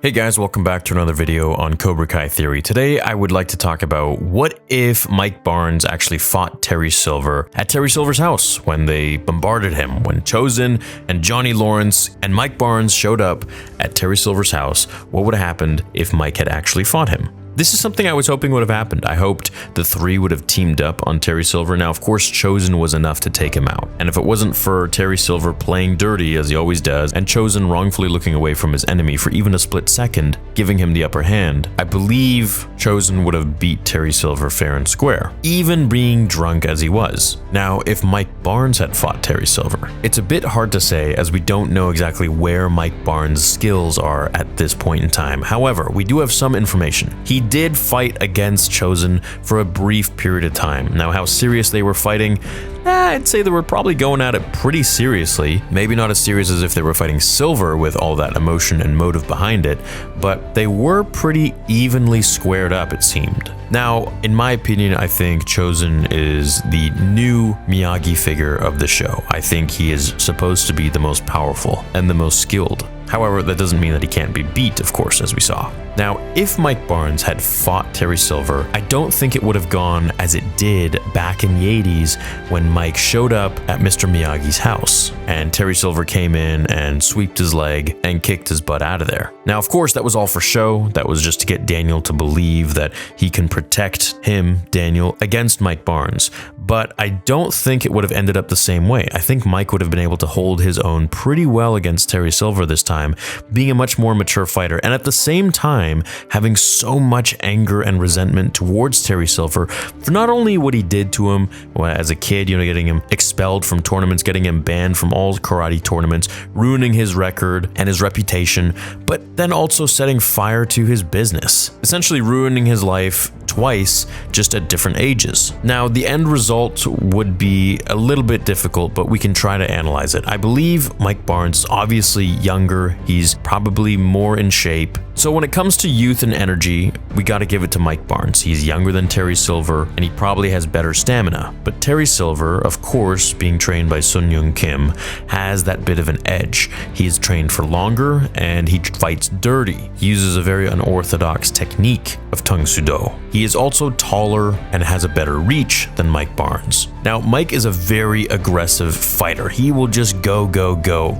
Hey guys, welcome back to another video on Cobra Kai Theory. Today I would like to talk about what if Mike Barnes actually fought Terry Silver at Terry Silver's house when they bombarded him, when Chozen and Johnny Lawrence and Mike Barnes showed up at Terry Silver's house. What would have happened if Mike had actually fought him? This is something I was hoping would have happened. I hoped the three would have teamed up on Terry Silver. Now, of course, Chozen was enough to take him out. And if it wasn't for Terry Silver playing dirty, as he always does, and Chozen wrongfully looking away from his enemy for even a split second, giving him the upper hand, I believe Chozen would have beat Terry Silver fair and square, even being drunk as he was. Now, if Mike Barnes had fought Terry Silver, it's a bit hard to say as we don't know exactly where Mike Barnes' skills are at this point in time. However, we do have some information. He did fight against Chozen for a brief period of time. Now, how serious they were fighting, I'd say they were probably going at it pretty seriously. Maybe not as serious as if they were fighting Silver with all that emotion and motive behind it, but they were pretty evenly squared up, it seemed. Now, in my opinion, I think Chozen is the new Miyagi figure of the show. I think he is supposed to be the most powerful and the most skilled. However, that doesn't mean that he can't be beat, of course, as we saw. Now, if Mike Barnes had fought Terry Silver, I don't think it would have gone as it did back in the 80s when Mike showed up at Mr. Miyagi's house and Terry Silver came in and sweeped his leg and kicked his butt out of there. Now, of course, that was all for show. That was just to get Daniel to believe that he can protect him, Daniel, against Mike Barnes. But I don't think it would have ended up the same way. I think Mike would have been able to hold his own pretty well against Terry Silver this time, being a much more mature fighter, and at the same time having so much anger and resentment towards Terry Silver for not only what he did to him as a kid, getting him expelled from tournaments, getting him banned from all karate tournaments, ruining his record and his reputation, but then also setting fire to his business, essentially ruining his life twice, just at different ages. Now, the end result would be a little bit difficult, but we can try to analyze it. I believe Mike Barnes is obviously younger. He's probably more in shape. So when it comes to youth and energy, we got to give it to Mike Barnes. He's younger than Terry Silver, and he probably has better stamina. But Terry Silver, of course, being trained by Sun Young Kim, has that bit of an edge. He's trained for longer, and he fights dirty. He uses a very unorthodox technique of Tung Sudo. He is also taller and has a better reach than Mike Barnes. Now, Mike is a very aggressive fighter. He will just go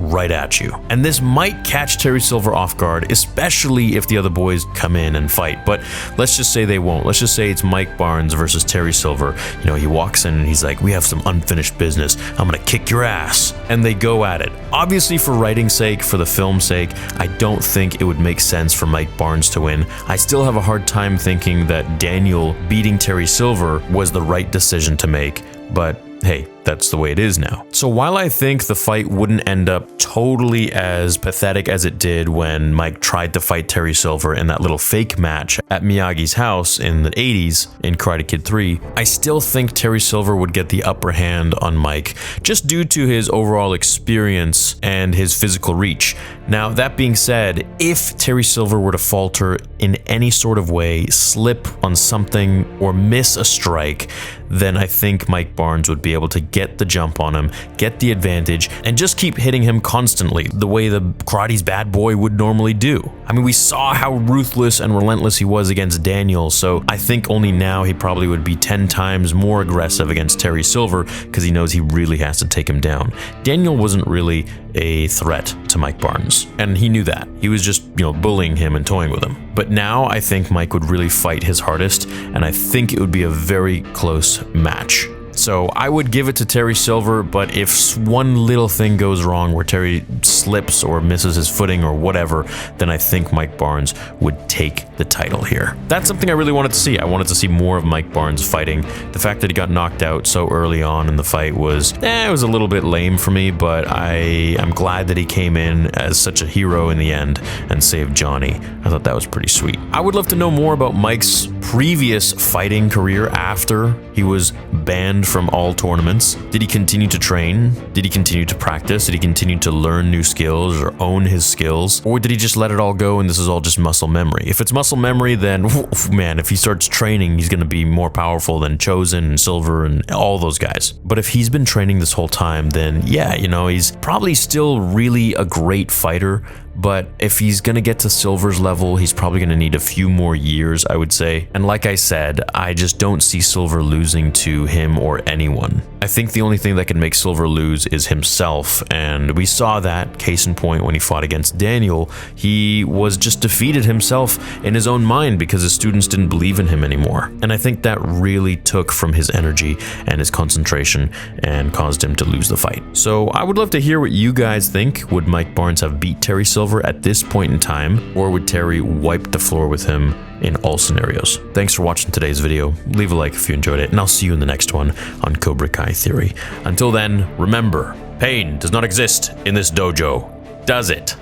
right at you. And this might catch Terry Silver off guard, especially if the other boys come in and fight. But let's just say they won't. Let's just say it's Mike Barnes versus Terry Silver. He walks in and he's like, "We have some unfinished business. I'm gonna kick your ass." And they go at it. Obviously, for writing's sake, for the film's sake, I don't think it would make sense for Mike Barnes to win. I still have a hard time thinking that Daniel beating Terry Silver was the right decision to make. But hey, that's the way it is now. So while I think the fight wouldn't end up totally as pathetic as it did when Mike tried to fight Terry Silver in that little fake match at Miyagi's house in the 80s in Karate Kid 3, I still think Terry Silver would get the upper hand on Mike just due to his overall experience and his physical reach. Now, that being said, if Terry Silver were to falter in any sort of way, slip on something, or miss a strike, then I think Mike Barnes would be able to get the jump on him, get the advantage, and just keep hitting him constantly, the way the karate's bad boy would normally do. I mean, we saw how ruthless and relentless he was against Daniel, so I think only now he probably would be 10 times more aggressive against Terry Silver because he knows he really has to take him down. Daniel wasn't really a threat to Mike Barnes, and he knew that. He was just, bullying him and toying with him. But now I think Mike would really fight his hardest, and I think it would be a very close match. So I would give it to Terry Silver, but if one little thing goes wrong where Terry slips or misses his footing or whatever, then I think Mike Barnes would take the title here. That's something I really wanted to see. I wanted to see more of Mike Barnes fighting. The fact that he got knocked out so early on in the fight was, it was a little bit lame for me, but I'm glad that he came in as such a hero in the end and saved Johnny. I thought that was pretty sweet. I would love to know more about Mike's previous fighting career after he was banned from all tournaments. Did he continue to train? Did he continue to practice? Did he continue to learn new skills or own his skills? Or did he just let it all go and this is all just muscle memory? If it's muscle memory, then man, if he starts training, he's going to be more powerful than Chozen and Silver and all those guys. But if he's been training this whole time, then yeah, he's probably still really a great fighter, but if he's gonna get to Silver's level, he's probably gonna need a few more years, I would say. And like I said, I just don't see Silver losing to him or anyone. I think the only thing that can make Silver lose is himself, and we saw that, case in point, when he fought against Daniel. He was just defeated himself in his own mind because his students didn't believe in him anymore. And I think that really took from his energy and his concentration and caused him to lose the fight. So I would love to hear what you guys think. Would Mike Barnes have beat Terry Silver at this point in time, or would Terry wipe the floor with him in all scenarios? Thanks for watching today's video. Leave a like if you enjoyed it, and I'll see you in the next one on Cobra Kai Theory. Until then, remember, pain does not exist in this dojo, does it?